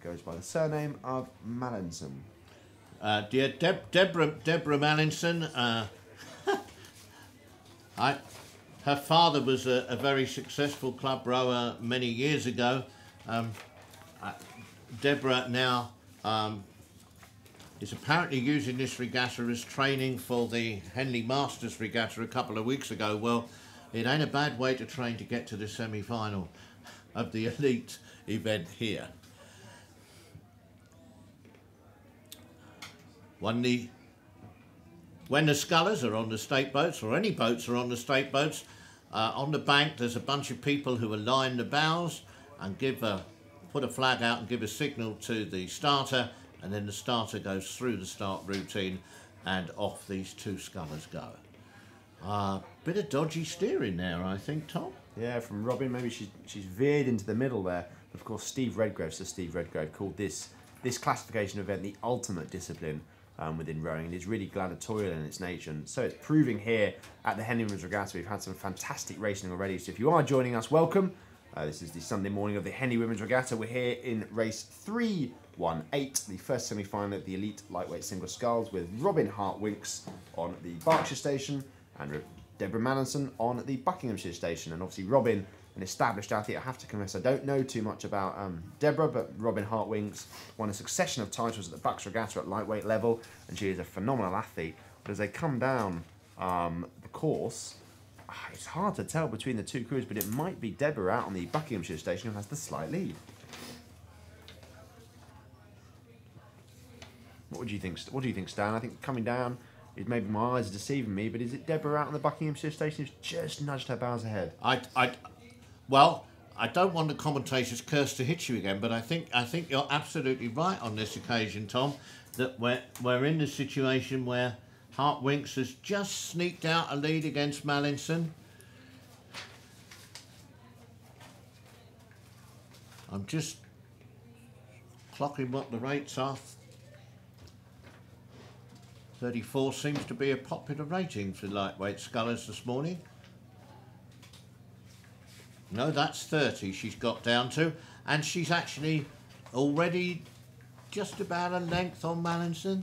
goes by the surname of Mallinson. Dear Deborah Mallinson, her father was a very successful club rower many years ago. Deborah now is apparently using this regatta as training for the Henley Masters regatta a couple of weeks ago. Well, it ain't a bad way to train to get to the semi-final of the elite event here. When the scullers are on the state boats, or any boats are on the state boats, on the bank there's a bunch of people who align the bows and put a flag out and give a signal to the starter, and then the starter goes through the start routine and off these two scullers go. Bit of dodgy steering there, I think, Tom. Yeah, from Robin. Maybe she's veered into the middle there. But of course, Steve Redgrave called this classification event the ultimate discipline within rowing. It is really gladiatorial in its nature, and so it's proving here at the Henley Women's Regatta. We've had some fantastic racing already, so if you are joining us, welcome. This is the Sunday morning of the Henley Women's Regatta. We're here in race 318, the first semi-final of the elite lightweight single sculls, with Robin Hart-Winks on the Berkshire station and Deborah Mallinson on the Buckinghamshire station. And obviously Robin, an established athlete. I have to confess I don't know too much about Deborah, but Robin Hart-Winks won a succession of titles at the Berkshire Regatta at lightweight level, and she is a phenomenal athlete. But as they come down the course, it's hard to tell between the two crews, but it might be Deborah out on the Buckinghamshire station who has the slight lead. What do you think, Stan? I think coming down, maybe my eyes are deceiving me, but is it Deborah out on the Buckinghamshire station who's just nudged her bows ahead? Well, I don't want the commentator's curse to hit you again, but I think you're absolutely right on this occasion, Tom, that we're in the situation where Hart-Winks has just sneaked out a lead against Mallinson. I'm just clocking what the rates are. 34 seems to be a popular rating for lightweight scullers this morning. No, that's 30 she's got down to, and she's actually already just about a length on Mallinson.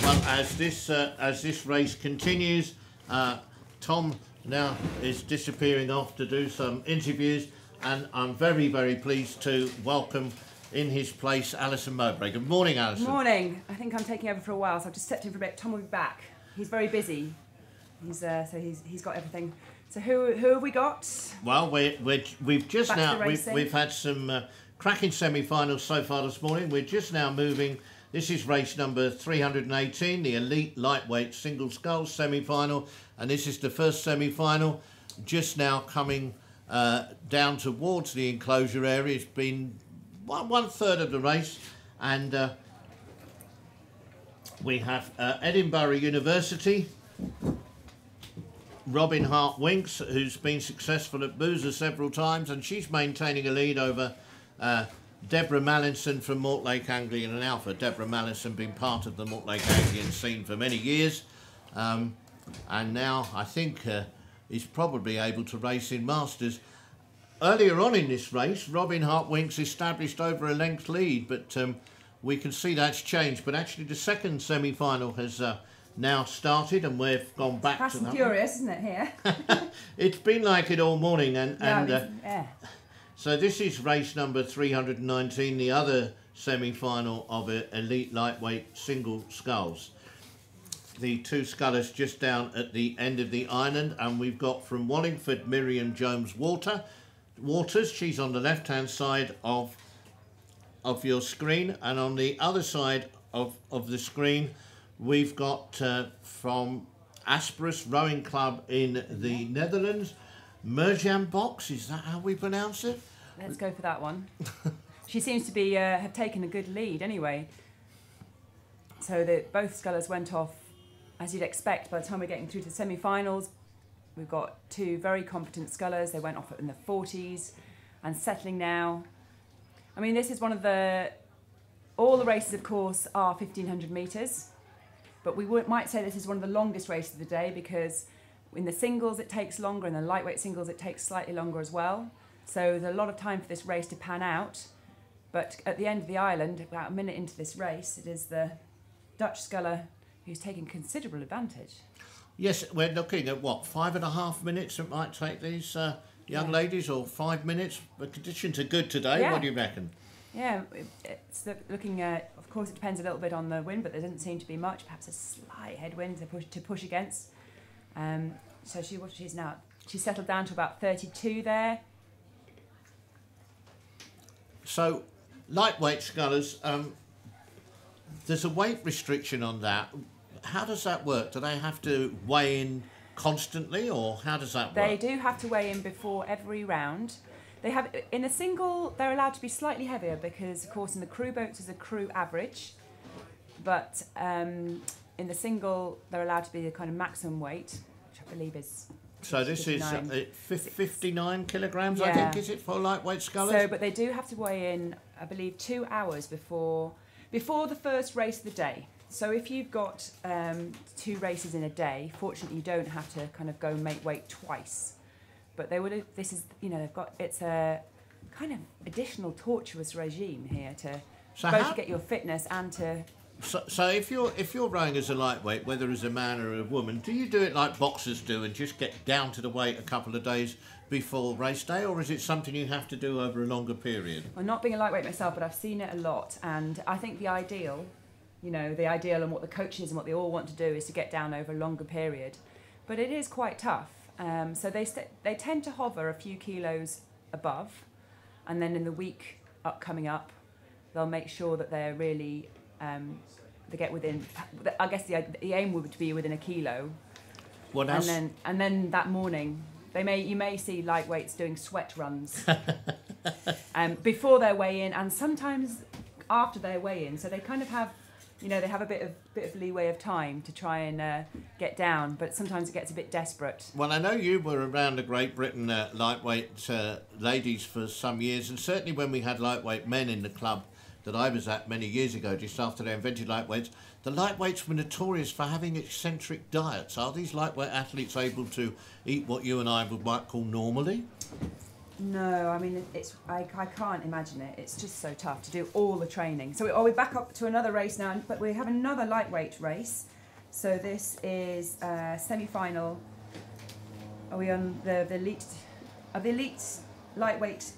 Well, as this race continues, Tom now is disappearing off to do some interviews, and I'm very, very pleased to welcome in his place Alison Mowbray. Good morning, Alison. Good morning. I think I'm taking over for a while, so I've just stepped in for a bit. Tom will be back. He's very busy. He's got everything. So who have we got? Well, we've just now we've had some cracking semi-finals so far this morning. We're just now moving. This is race number 318, the elite lightweight single sculls semi-final, and this is the first semi-final. Just now coming down towards the enclosure area. It's been one third of the race, and we have Edinburgh University, Robin Hart-Winks, who's been successful at Boozer several times, and she's maintaining a lead over Deborah Mallinson from Mortlake Anglian and Alpha. Deborah Mallinson being part of the Mortlake Anglian scene for many years, and now I think is probably able to race in Masters. Earlier on in this race, Robin Hart-Winks established over a length lead, but we can see that's changed. But actually the second semi-final has now started, and we've gone back to that. Fast and furious, isn't it, here? It's been like it all morning, Yeah. so this is race number 319, the other semi-final of elite lightweight single sculls. The two scullers just down at the end of the island, and we've got from Wallingford Miriam Jones Waters. She's on the left-hand side of your screen, and on the other side of the screen we've got from Asperus Rowing Club in the Netherlands, Merjan Box. Is that how we pronounce it? Let's go for that one. She seems to be have taken a good lead anyway. So both scullers went off as you'd expect. By the time we're getting through to the semi-finals, we've got two very competent scullers. They went off in the 40s. and settling now. I mean, this is one of all the races, of course, are 1,500 metres, but we might say this is one of the longest races of the day, because in the singles it takes longer, and the lightweight singles it takes slightly longer as well. So there's a lot of time for this race to pan out. But at the end of the island, about a minute into this race, it is the Dutch sculler who's taking considerable advantage. Yes, we're looking at what, 5.5 minutes it might take these young ladies, or 5 minutes. The conditions are good today. Yeah. What do you reckon? Yeah, it's looking at, of course, it depends a little bit on the wind, but there doesn't seem to be much. Perhaps a slight headwind to push against. So she's settled down to about 32 there. So, lightweight scullers, there's a weight restriction on that. How does that work? Do they have to weigh in constantly, or how does that work? They do have to weigh in before every round. They have, in a single, they're allowed to be slightly heavier because, of course, in the crew boats is a crew average, but in the single they're allowed to be the kind of maximum weight, which I believe is. So this 59. Is 59 kilograms, yeah. I think, is it, for lightweight scullers? So, but they do have to weigh in, I believe, 2 hours before the first race of the day. So if you've got 2 races in a day, fortunately you don't have to kind of go and make weight twice. But they would. This is, it's a kind of additional torturous regime here to both get your fitness and to. So if you're rowing as a lightweight, whether as a man or a woman, do you do it like boxers do and just get down to the weight a couple of days before race day, or is it something you have to do over a longer period? Well, not being a lightweight myself, but I've seen it a lot, and I think the ideal and what the coaches and what they all want to do is to get down over a longer period, but it is quite tough. So they tend to hover a few kilos above, and then in the week coming up, they'll make sure that they're really they get within. I guess the aim would be within a kilo. What else? And then that morning, you may see lightweights doing sweat runs before their weigh-in, and sometimes after their weigh-in. So they kind of have. They have a bit of leeway of time to try and get down, but sometimes it gets a bit desperate. Well, I know you were around the Great Britain lightweight ladies for some years, and certainly when we had lightweight men in the club that I was at many years ago, just after they invented lightweights, the lightweights were notorious for having eccentric diets. Are these lightweight athletes able to eat what you and I might call normally? No, I mean, I can't imagine it. It's just so tough to do all the training. So we're back up to another race now, but we have another lightweight race. So this is semi-final. Are we on the elite lightweight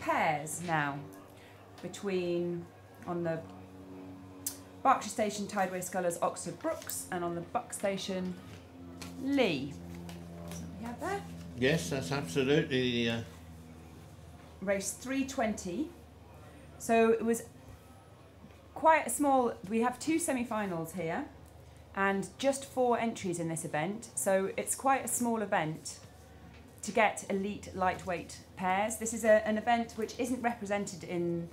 pairs now? On the Berkshire Station Tideway Scullers Oxford Brooks, and on the Buck Station Lee. So we have there. Yes, that's absolutely. Race 320. So it was quite a small. We have 2 semi-finals here, and just 4 entries in this event. So it's quite a small event to get elite lightweight pairs. This is an event which isn't represented in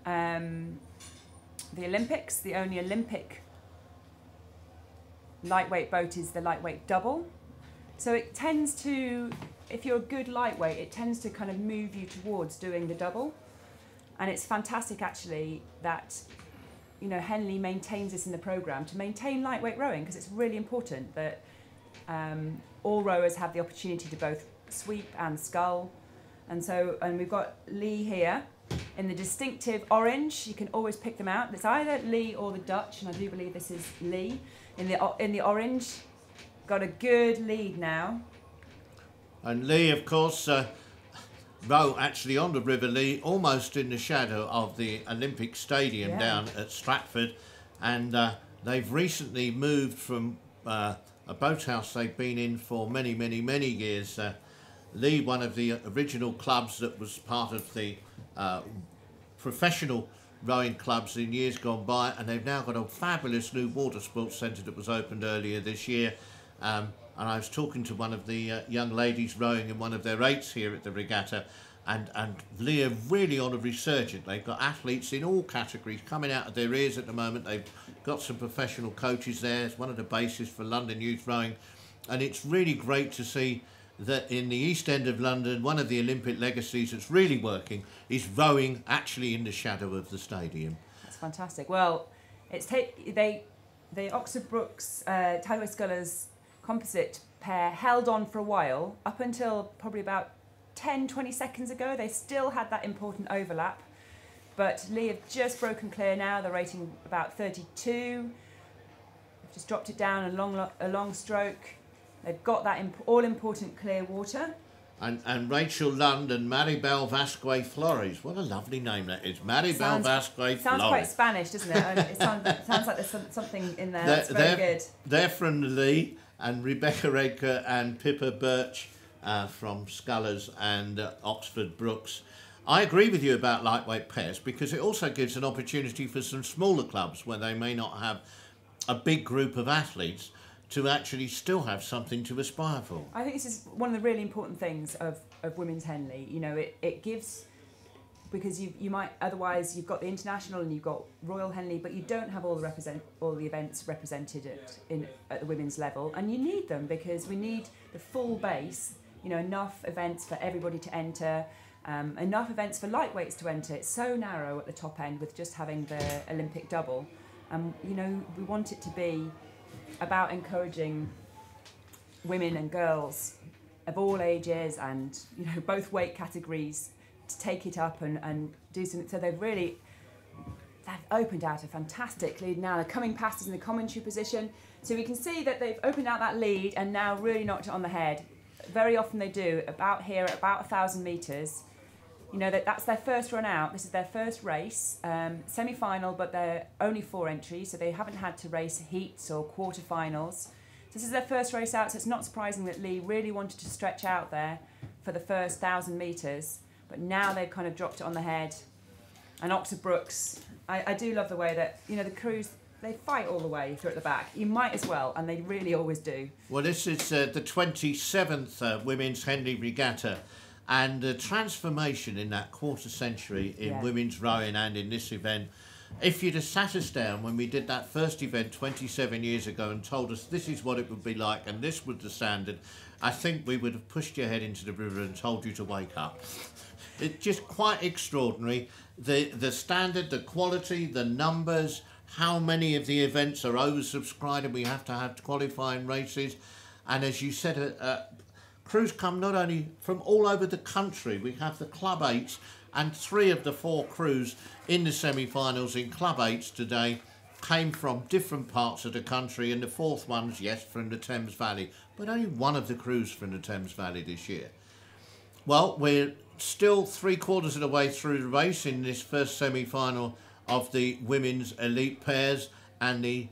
the Olympics. The only Olympic lightweight boat is the lightweight double. So it tends to, if you're a good lightweight, it tends to kind of move you towards doing the double. And it's fantastic, actually, that Henley maintains this in the programme to maintain lightweight rowing, because it's really important that all rowers have the opportunity to both sweep and scull. And we've got Lee here in the distinctive orange. You can always pick them out. It's either Lee or the Dutch, and I do believe this is Lee in the orange. Got a good lead now. And Lee, of course, row actually on the River Lee, almost in the shadow of the Olympic Stadium down at Stratford. And they've recently moved from a boathouse they've been in for many, many, many years. Lee, one of the original clubs that was part of the professional rowing clubs in years gone by, and they've now got a fabulous new water sports centre that was opened earlier this year. And I was talking to one of the young ladies rowing in one of their 8s here at the Regatta, and Lee are really on a resurgent. They've got athletes in all categories coming out of their ears at the moment. They've got some professional coaches there. It's one of the bases for London youth rowing, and it's really great to see that in the East End of London, one of the Olympic legacies that's really working is rowing actually in the shadow of the stadium. That's fantastic. Well, the Oxford Brookes Tideway Scullers composite pair held on for a while, up until probably about 10-20 seconds ago. They still had that important overlap, but Lee have just broken clear now. They're rating about 32. They've just dropped it down a long stroke. They've got that all-important clear water. And Rachel Lund and Maribel Vasque Flores. What a lovely name that is. Maribel Vasque Flores. Sounds quite Spanish, doesn't it? It sounds like there's something in there that's very good. They're from the Lee, and Rebecca Redker and Pippa Birch from Scullers and Oxford Brookes. I agree with you about lightweight pairs, because it also gives an opportunity for some smaller clubs where they may not have a big group of athletes to actually still have something to aspire for. I think this is one of the really important things of Women's Henley. You know, it gives, because you might, otherwise you've got the International and you've got Royal Henley, but you don't have all the events represented at the women's level, and you need them because we need the full base, you know, enough events for everybody to enter, enough events for lightweights to enter. It's so narrow at the top end with just having the Olympic double. You know, we want it to be about encouraging women and girls of all ages and, you know, both weight categories to take it up and do something. So they've opened out a fantastic lead now. They're coming past us in the commentary position. So we can see that they've opened out that lead and now really knocked it on the head. Very often they do, about here at about 1,000 metres. You know, that's their first run out. This is their first race, semi-final, but they're only 4 entries, so they haven't had to race heats or quarterfinals. So this is their first race out, so it's not surprising that Lee really wanted to stretch out there for the first 1,000 metres, but now they've kind of dropped it on the head. And Oxford Brookes, I do love the way that, you know, the crews, they fight all the way through at the back. You might as well, and they really always do. Well, this is the 27th Women's Henley Regatta. And the transformation in that quarter century in women's rowing and in this event, if you'd have sat us down when we did that first event 27 years ago and told us this is what it would be like and this was the standard, I think we would have pushed your head into the river and told you to wake up. It's just quite extraordinary. The standard, the quality, the numbers, how many of the events are oversubscribed and we have to have qualifying races. And as you said, crews come not only from all over the country. We have the Club 8s, and 3 of the 4 crews in the semi-finals in Club 8s today came from different parts of the country, and the 4th one's, yes, from the Thames Valley, but only one of the crews from the Thames Valley this year. Well, we're still 3/4 of the way through the race in this first semi-final of the women's elite pairs, and the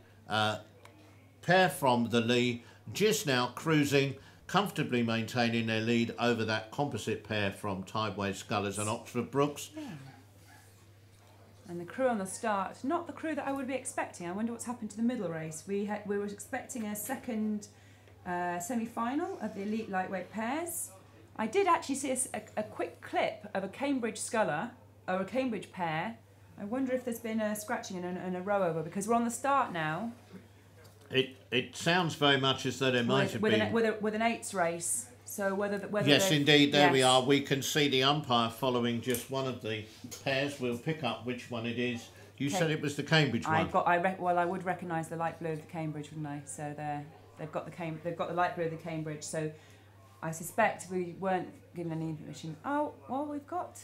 pair from the Lee just now cruising, comfortably maintaining their lead over that composite pair from Tideway Scullers and Oxford Brookes. Yeah. And the crew on the start, not the crew that I would be expecting. I wonder what's happened to the middle race. We were expecting a second semi-final of the elite lightweight pairs. I did actually see a quick clip of a Cambridge sculler or a Cambridge pair. I wonder if there's been a scratching and a row over, because we're on the start now. It sounds very much as though there might have been... With an 8s race. So whether yes, indeed, there we are. We can see the umpire following just one of the pairs. We'll pick up which one it is. You said it was the Cambridge one. I would recognise the light blue of the Cambridge, wouldn't I? So they've got the light blue of the Cambridge. So I suspect we weren't given any information. Oh, well, we've got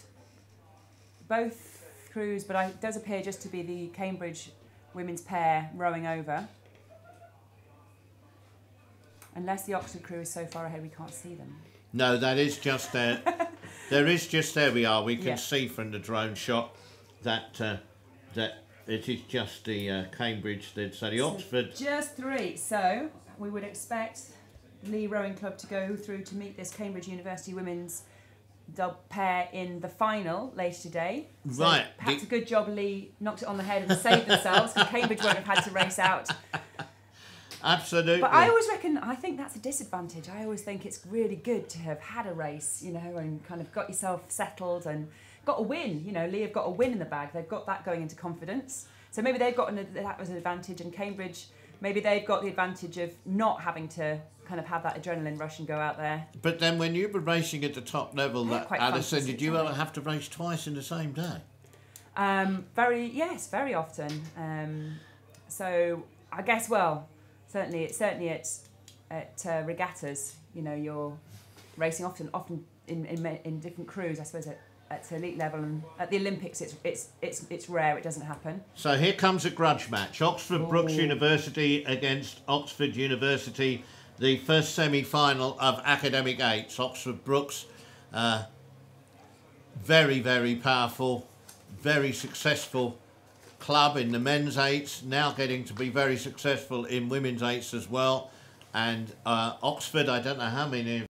both crews, but it does appear just to be the Cambridge women's pair rowing over. Unless the Oxford crew is so far ahead we can't see them. No, that is just there. There we are. We can see from the drone shot that it is just the Cambridge. So the Oxford. Just 3. So we would expect Lee Rowing Club to go through to meet this Cambridge University women's pair in the final later today. So right. Perhaps a good job Lee knocked it on the head and saved themselves, because Cambridge won't have had to race out. Absolutely. But I think that's a disadvantage. I always think it's really good to have had a race, you know, and kind of got yourself settled and got a win. You know, Lee have got a win in the bag. They've got that going into confidence. So maybe they've got that was an advantage, and Cambridge, maybe they've got the advantage of not having to kind of have that adrenaline rush and go out there. But then when you were racing at the top level, They're quite fun to Alison, did sit you on. ever have to race twice in the same day? Very often. So I guess, well, certainly at regattas, you know, you're racing often in different crews. I suppose at elite level, and at the Olympics, it's rare. It doesn't happen. So here comes a grudge match: Oxford Brookes Ooh. University against Oxford University. The first semi-final of academic eights. Oxford Brookes, very, very powerful, very successful club in the men's eights, now getting to be very successful in women's eights as well. And Oxford, I don't know how many